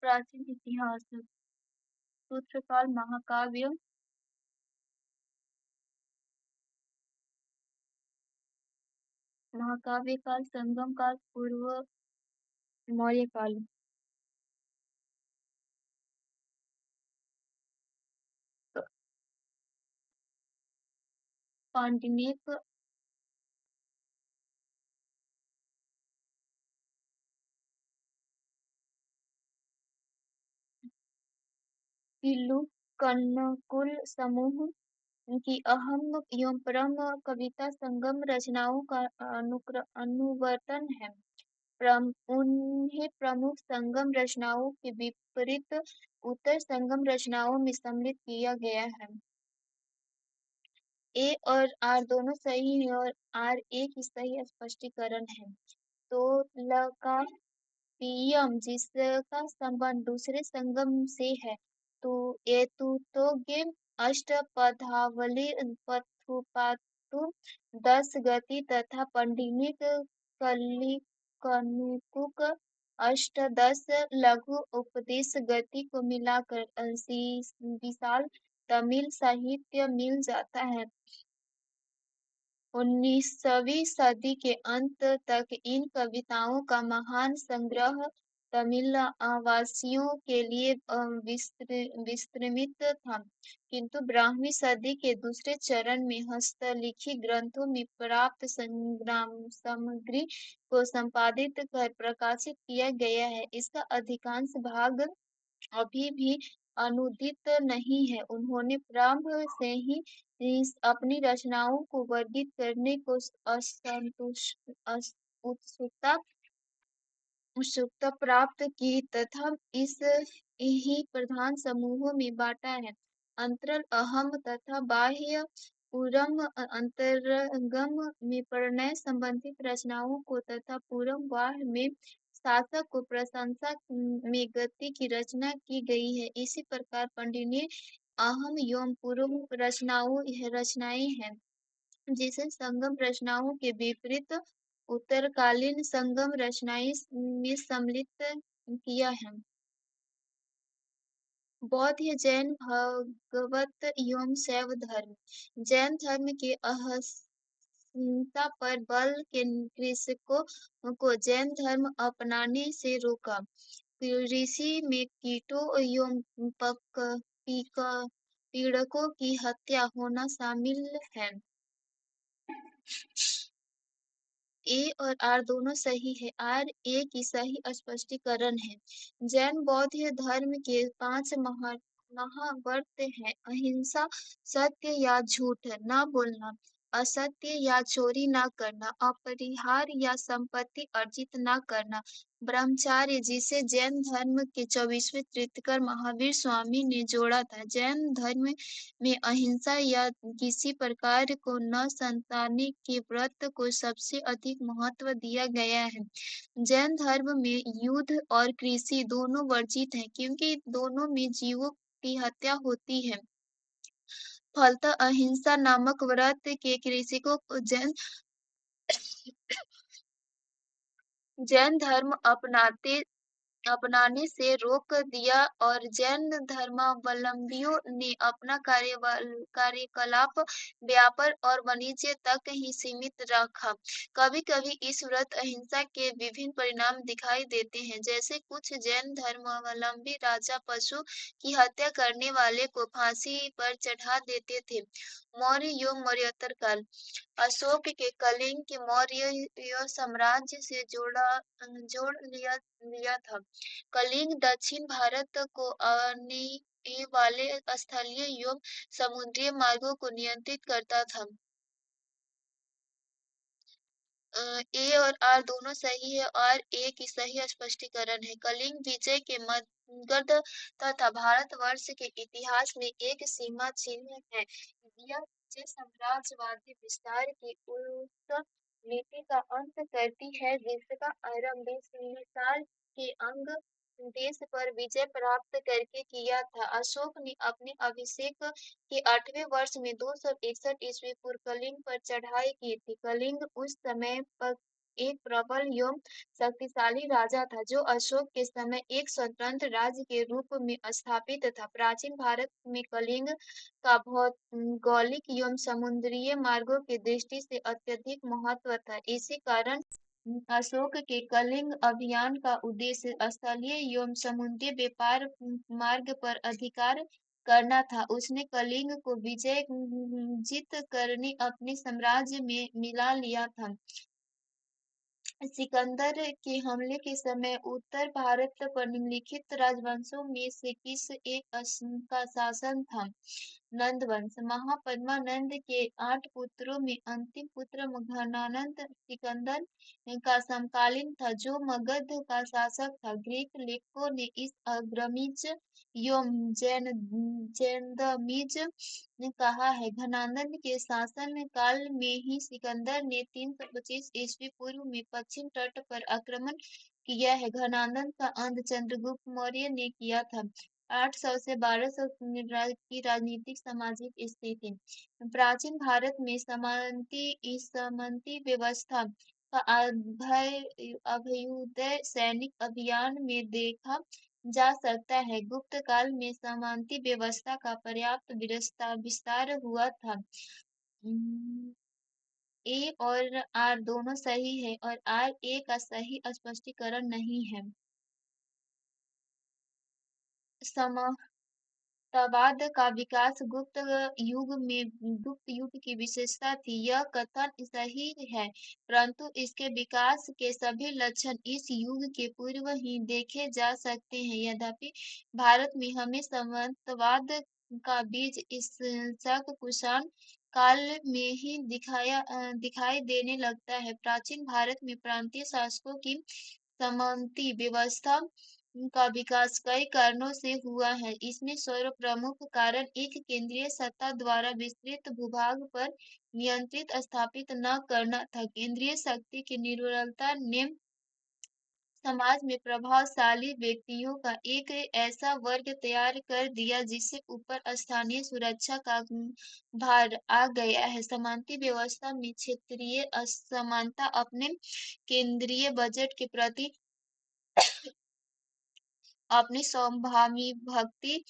प्राचीन इतिहास सूत्रकाल महाकाव्य महाकाव्य काल संगम काल पूर्व मौर्य काल पांडलिक पिल्लू कण्वकुल समूह की अहम एवं परम कविता संगम रचनाओं का अनुवर्तन है। उन्हें प्रमुख संगम रचनाओं के विपरीत उत्तर संगम रचनाओं में सम्मिलित किया गया है। ए और आर दोनों सही है और आर एक ही सही स्पष्टीकरण है। तो लका पीएम जिसका संबंध दूसरे संगम से है, तो ये तो गेम अष्टपदावली पथुपातु 10 गति तथा पंडित कलिकनुकुक अष्टदश लघु उपदेश गति को मिलाकर विशाल तमिल साहित्य मिल जाता है। 19वीं सदी के अंत तक इन कविताओं का महान संग्रह तमिल वासियों के लिए विस्मृत था, किंतु 12वीं सदी के दूसरे चरण में हस्तलिखित ग्रंथों में प्राप्त संग्राम सामग्री को संपादित कर प्रकाशित किया गया है। इसका अधिकांश भाग अभी भी अनूदित नहीं है। उन्होंने प्रारंभ से ही अपनी रचनाओं को वर्गीकृत करने को उत्सुकता उत्सुकता प्राप्त की तथा इस ही प्रधान समूहों में बांटा है। अंतरल अहम तथा बाह्य पूरम अंतरंगम में प्रणय संबंधित रचनाओं को तथा पूरम बाह्य में शासक को प्रशंसा में गति की रचना की गई है। इसी प्रकार पंडित अहम एवं पूर्व रचनाएं हैं, जिसे संगम रचनाओं के विपरीत उत्तरकालीन संगम रचनाएं में सम्मिलित किया है। बौद्ध जैन भागवत एवं शैव धर्म। जैन धर्म के अहिंसा पर बल के कृषकों को जैन धर्म अपनाने से रोका। ऋषि में कीटों एवं पीड़कों की हत्या होना शामिल है। ए और आर दोनों सही है। आर ए की सही स्पष्टीकरण है। जैन बौद्ध धर्म के 5 महाव्रत हैं: अहिंसा, सत्य या झूठ न बोलना, असत्य या चोरी न करना, अपरिहार या संपत्ति अर्जित न करना, ब्रह्मचार्य, जिसे जैन धर्म के 24वें तीर्थंकर महावीर स्वामी ने जोड़ा था। जैन धर्म में अहिंसा या किसी प्रकार को न संताने के व्रत को सबसे अधिक महत्व दिया गया है। जैन धर्म में युद्ध और कृषि दोनों वर्जित हैं, क्योंकि दोनों में जीवों की हत्या होती है। फलतः अहिंसा नामक व्रत के कृषकों को जैन धर्म अपनाने से रोक दिया और जैन धर्मावलंबियों ने अपना कार्यकलाप व्यापार और वाणिज्य तक ही सीमित रखा। कभी कभी इस व्रत अहिंसा के विभिन्न परिणाम दिखाई देते हैं, जैसे कुछ जैन धर्मावलंबी राजा पशु की हत्या करने वाले को फांसी पर चढ़ा देते थे। मौर्य युग मौर्योत्तर काल। अशोक के कलिंग के मौर्य साम्राज्य से जोड़ लिया था। कलिंग दक्षिण भारत को आने वाले स्थलीय एवं समुद्री मार्गों को नियंत्रित करता था। ए और आर दोनों सही है और ए की सही स्पष्टीकरण है। कलिंग विजय के मगध तथा भारतवर्ष के इतिहास में एक सीमा चिन्ह है। यह विजय साम्राज्यवादी विस्तार की उस नीति का अंत करती है जिसका आरंभ 20 साल के अंग देश पर विजय प्राप्त करके किया था। अशोक ने अपने अभिषेक के 8वें वर्ष में 261 ईस्वी पूर्व कलिंग पर चढ़ाई की थी। कलिंग उस समय पर एक प्रबल एवं शक्तिशाली राजा था जो अशोक के समय एक स्वतंत्र राज्य के रूप में स्थापित था। प्राचीन भारत में कलिंग का भौगोलिक एवं समुद्रीय मार्गों की दृष्टि से अत्यधिक महत्व था। इसी कारण अशोक के कलिंग अभियान का उद्देश्य स्थलीय एवं समुद्री व्यापार मार्ग पर अधिकार करना था। उसने कलिंग को विजय जीत करने अपने साम्राज्य में मिला लिया था। सिकंदर के हमले के समय उत्तर भारत पर निम्नलिखित राजवंशों में से किस एक का शासन था? नंद वंश। महापद्मानंद के 8 पुत्रों में अंतिम पुत्र घनानंद सिकंदर का समकालीन था, जो मगध का शासक था। ग्रीक लेखकों ने इस अग्रमीज एवं जैनदमीज ने कहा है, घनानंद के शासन काल में ही सिकंदर ने 325 ईस्वी पूर्व में पश्चिम तट पर आक्रमण किया है। घनानंद का अंत चंद्रगुप्त मौर्य ने किया था। 800 से 1200 की राजनीतिक सामाजिक स्थिति। प्राचीन भारत में सामंती व्यवस्था का अभ्युदय सैनिक अभियान में देखा जा सकता है। गुप्त काल में सामंती व्यवस्था का पर्याप्त विस्तार हुआ था। ए और आर दोनों सही है और आर ए का सही स्पष्टीकरण नहीं है। तवाद का विकास गुप्त युग की विशेषता थी। यह कथन सही है, परंतु इसके विकास के सभी लक्षण इस युग के पूर्व ही देखे जा सकते हैं। यद्यपि भारत में हमें सामंतवाद का बीज इस शक कुषाण काल में ही दिखाई देने लगता है। प्राचीन भारत में प्रांतीय शासकों की सामंती व्यवस्था का विकास कई कारणों से हुआ है। इसमें सर्वप्रमुख कारण एक केंद्रीय सत्ता द्वारा विस्तृत भूभाग पर नियंत्रित स्थापित न करना था। केंद्रीय शक्ति की निर्बलता ने समाज में प्रभावशाली व्यक्तियों का एक ऐसा वर्ग तैयार कर दिया जिससे ऊपर स्थानीय सुरक्षा का भार आ गया है। सामंती व्यवस्था में क्षेत्रीय असमानता अपने केंद्रीय बजट के प्रति अपनी भक्ति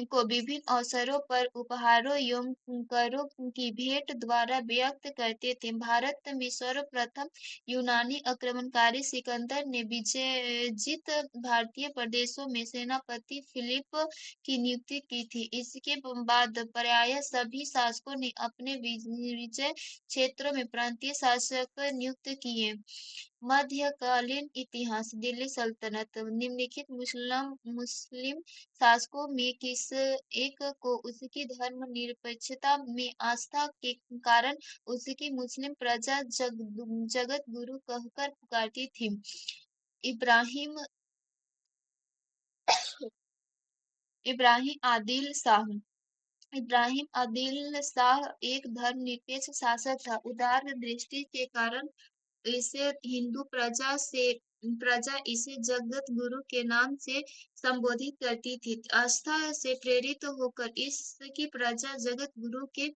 को विभिन्न अवसरों पर उपहारों एवं करों की भेंट द्वारा व्यक्त करते थे। भारत में सर्वप्रथम यूनानी आक्रमणकारी सिकंदर ने विजित भारतीय प्रदेशों में सेनापति फिलिप की नियुक्ति की थी। इसके बाद प्रायः सभी शासकों ने अपने विजय क्षेत्रों में प्रांतीय शासक नियुक्त किए। मध्यकालीन इतिहास। दिल्ली सल्तनत। निम्नलिखित मुस्लिम शासकों में किस एक को उसकी धर्मनिरपेक्षता में आस्था के कारण उसकी मुस्लिम प्रजा जगत गुरु कहकर पुकारती थी? इब्राहिम इब्राहिम आदिल शाह। इब्राहिम आदिल शाह एक धर्मनिरपेक्ष शासक था। उदार दृष्टि के कारण इसे हिंदू प्रजा इसे जगत गुरु के नाम से संबोधित करती थी। आस्था से प्रेरित होकर इसकी प्रजा जगत गुरु के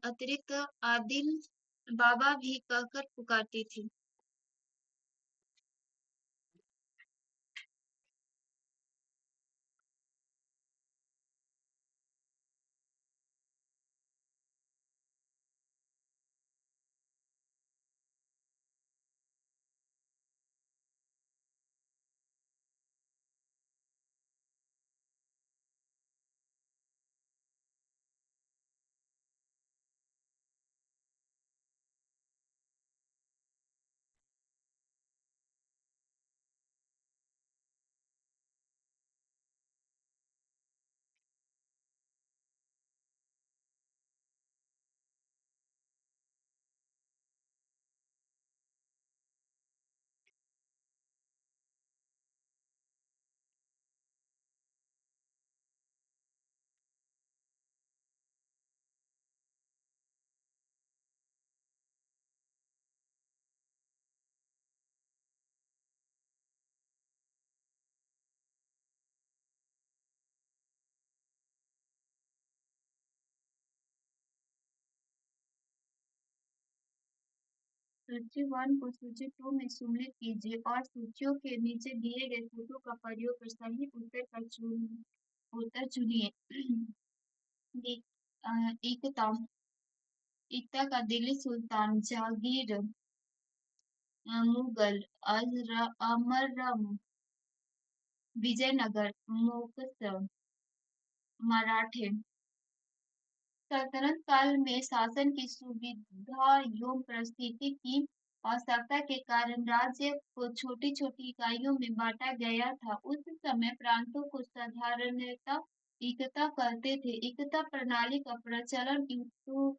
अतिरिक्त आदिल बाबा भी कहकर पुकारती थी। सूची 1 को सूची 2 में सम्मिलित कीजिए और सूचियों के नीचे दिए गए फोटो का प्रयोग कर सही उत्तर चुनिए। दि- एकता एकता का दिल्ली सुल्तान, जहांगीर, मुगल, अमरम, विजयनगर, मोकसर, मराठे। सल्तनत काल में शासन की सुविधा एवं परिस्थिति की आवश्यकता के कारण राज्य को छोटी छोटी इकाइयों में बांटा गया था। उस समय प्रांतों को साधारणतः एकता कहते थे। एकता प्रणाली का प्रचलन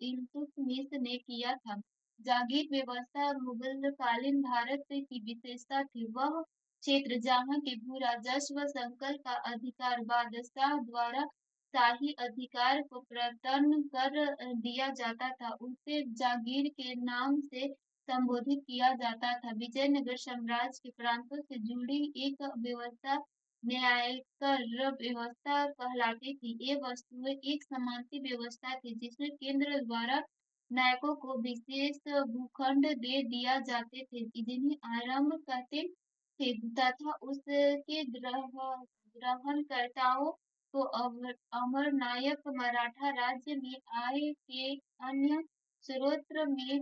इल्तुतमिश ने किया था। जागीर व्यवस्था मुगलकालीन भारत की विशेषता थी। वह क्षेत्र जहाँ के भू राजस्व संकल का अधिकार बादशाह द्वारा शाही अधिकार को प्रदत्त कर दिया जाता था, उसे जागीर के नाम से संबोधित किया जाता था। विजयनगर साम्राज्य के प्रांतों से जुड़ी एक व्यवस्था न्यायकर व्यवस्था कहलाती थी। ये वस्तुएं एक समानती व्यवस्था थी जिसमें केंद्र द्वारा नायकों को विशेष भूखंड दे दिया जाते थे, जिन्हें आरंभ कहते थे, तथा उसके ग्रहणकर्ताओं को अमरनायक। मराठा राज्य में आय के अन्य स्रोत में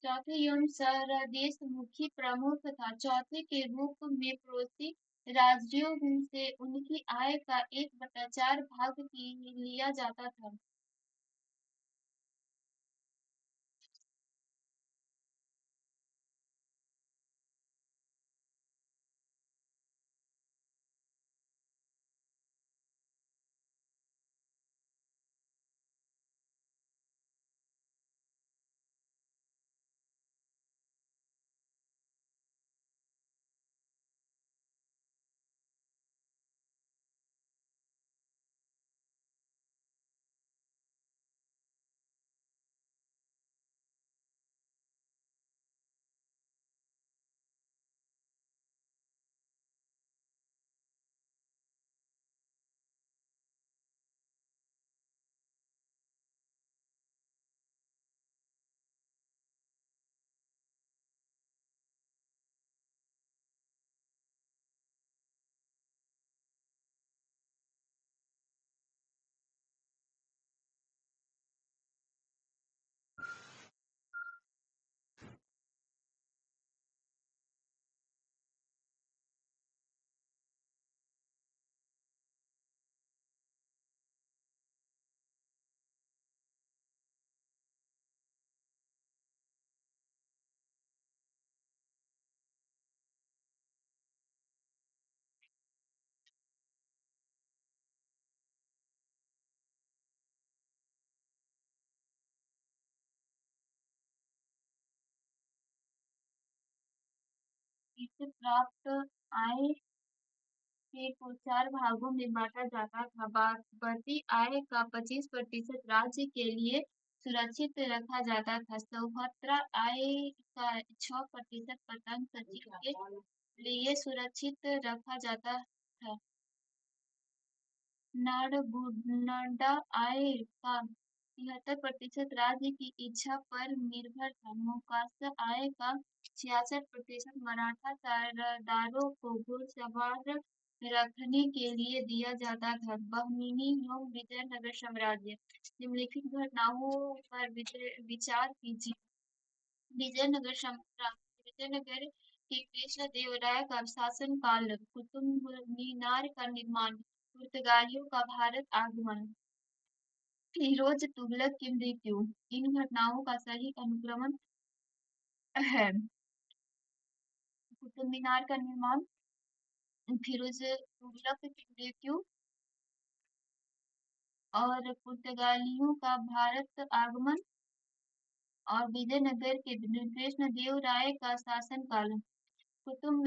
चौथे एवं सरदेश मुखी प्रमुख था। चौथे के रूप में पड़ोसी राज्यों से उनकी आय का 1/4 भाग की लिया जाता था। इससे प्राप्त आय के को 4 भागों में बांटा जाता था। बची आय का 25% राज्य के लिए सुरक्षित रखा जाता था। सौहर्द आय का 6% प्रथम सचिव के लिए सुरक्षित रखा जाता था। नडा आय का 73% राज्य की इच्छा पर निर्भर था। मोकासा आय का 66% मराठा सरदारों को घुड़सवार रखने के लिए दिया जाता था। बहमीनी एवं विजयनगर साम्राज्य। निम्नलिखित घटनाओं पर विचार कीजिए। विजयनगर साम्राज्य। विजयनगर के कृष्णदेवराय का शासनकाल। कुतुब मीनार का निर्माण। पुर्तगालियों का भारत आगमन। फिरोज तुगलक की मृत्यु। इन घटनाओं का सही अनुक्रम है। कुतुब मीनार का निर्माण, फिरोज तुगलक की मृत्यु और पुर्तगालियों का भारत आगमन और विजयनगर के कृष्ण देव राय का शासनकाल। कुतुब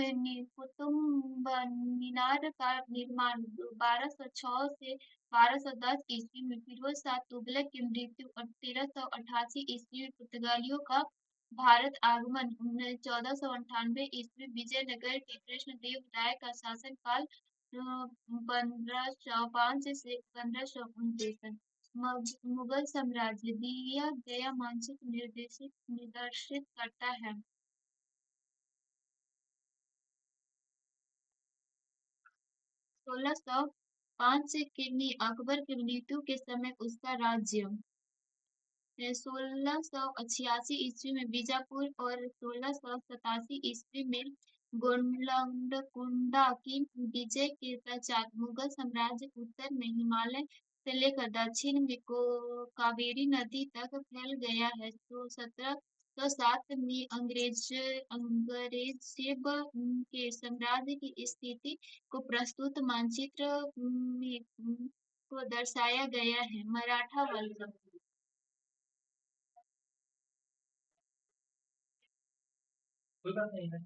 मीनार का निर्माण 1206 से 1210 ईस्वी में। फिरोज शाह तुगलक की मृत्यु और 1388 ईस्वी में पुर्तगालियों का भारत आगमन। 1498 ईस्वी विजयनगर के कृष्णदेव राय का शासनकाल। 1505 से 1529। मुगल साम्राज्य दिया गया मानचित्र निर्देशित करता है। 1605 की अकबर की मृत्यु के समय उसका राज्य 1686 में बीजापुर और 1687 ईस्वी में गोलकोंडा की विजय के पश्चात मुगल साम्राज्य उत्तर में हिमालय से लेकर दक्षिण में कावेरी नदी तक फैल गया है। तो 1707 में अंग्रेज़ के साम्राज्य की स्थिति को प्रस्तुत मानचित्र में को दर्शाया गया है। मराठा वर्ग कोई बात नहीं है।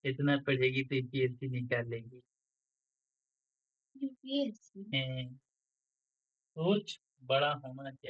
इतना पढ़ेगी तो यूपीएससी निकाल लेगी। यूपीएससी सोच बड़ा होना चाहिए।